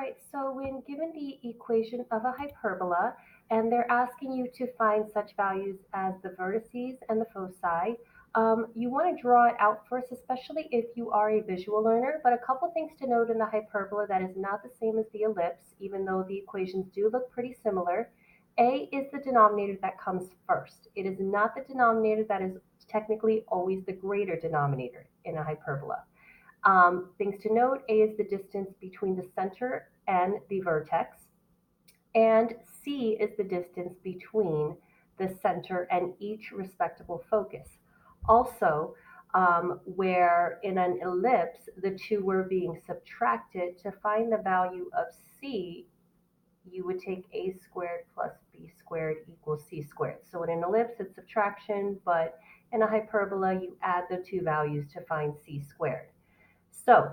right, so when given the equation of a hyperbola, and they're asking you to find such values as the vertices and the foci, you want to draw it out first, especially if you are a visual learner. But a couple things to note in the hyperbola that is not the same as the ellipse, even though the equations do look pretty similar. A is the denominator that comes first. It is not the denominator that is technically always the greater denominator in a hyperbola. Things to note, A is the distance between the center and the vertex, and C is the distance between the center and each respectable focus. Also, where in an ellipse, the two were being subtracted, to find the value of C, you would take A squared plus B squared equals C squared. So in an ellipse, it's subtraction, but in a hyperbola, you add the two values to find C squared. So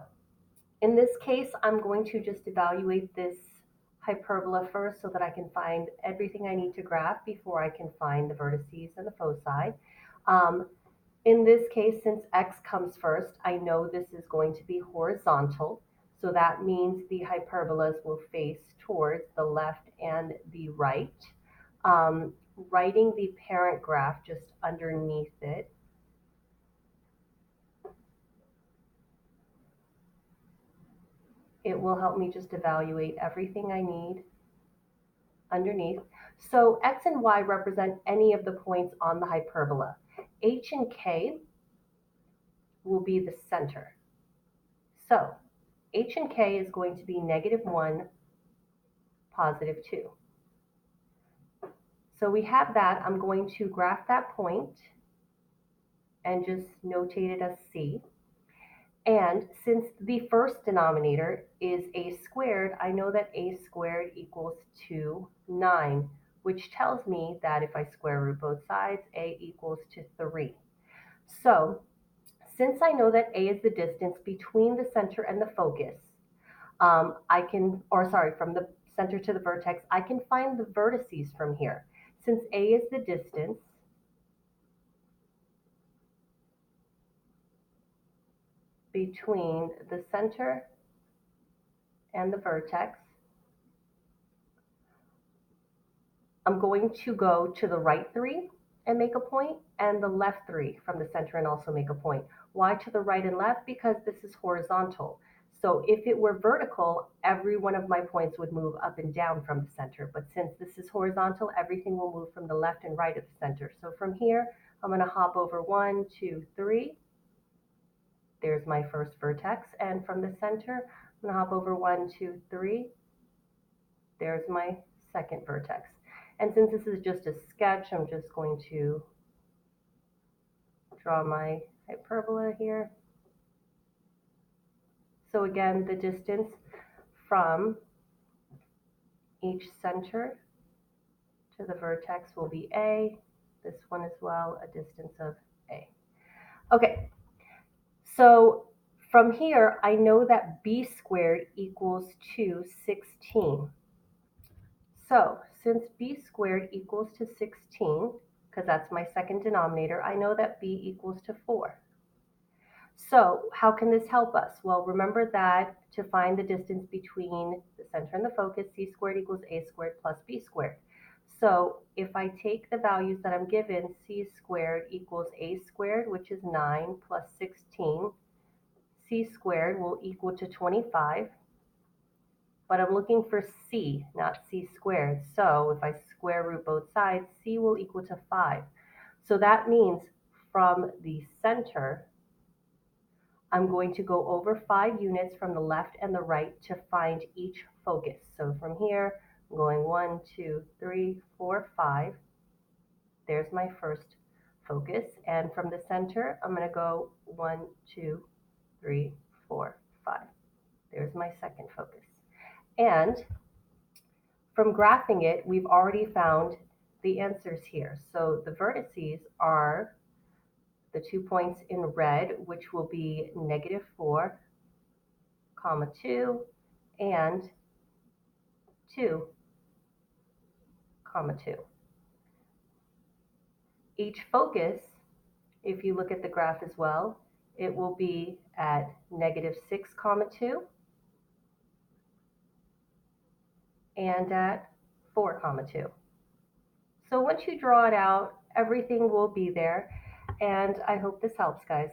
in this case, I'm going to just evaluate this hyperbola first so that I can find everything I need to graph before I can find the vertices and the foci. Um, in this case, since x comes first, I know this is going to be horizontal. So that means the hyperbolas will face towards the left and the right. Writing the parent graph just underneath it, it will help me just evaluate everything I need underneath. So x and y represent any of the points on the hyperbola. H and k will be the center. So h and k is going to be -1, +2. So we have that. I'm going to graph that point and just notate it as C. And since the first denominator is a squared, I know that a squared equals 9, which tells me that if I square root both sides, a equals 3. So since I know that a is the distance between the center and the focus, from the center to the vertex, I can find the vertices from here. Since a is the distance, between the center and the vertex, I'm going to go to the right 3 and make a point, and the left 3 from the center and also make a point. Why to the right and left? Because this is horizontal. So if it were vertical, every one of my points would move up and down from the center. But since this is horizontal, everything will move from the left and right of the center. So from here, I'm going to hop over 1, 2, 3. There's my first vertex. And from the center, I'm going to hop over 1, 2, 3. There's my second vertex. And since this is just a sketch, I'm just going to draw my hyperbola here. So again, the distance from each center to the vertex will be A. This one as well, a distance of A. Okay, so from here, I know that B squared equals 16. So since B squared equals 16, because that's my second denominator, I know that B equals 4. So how can this help us? Well, remember that to find the distance between the center and the focus, C squared equals A squared plus B squared. So if I take the values that I'm given, C squared equals A squared, which is 9, plus 16, C squared will equal to 25. But I'm looking for C, not C squared. So if I square root both sides, C will equal to 5. So that means from the center, I'm going to go over 5 units from the left and the right to find each focus. So from here, I'm going 1, 2, 3, 4, 5. There's my first focus. And from the center, I'm going to go 1, 2, 3, 4, 5. There's my second focus. And from graphing it, we've already found the answers here. So the vertices are the 2 points in red, which will be -4, 2, and 2, 2. Each focus, if you look at the graph as well, it will be at -6, 2, and at 4, comma 2. So once you draw it out, everything will be there, and I hope this helps, guys.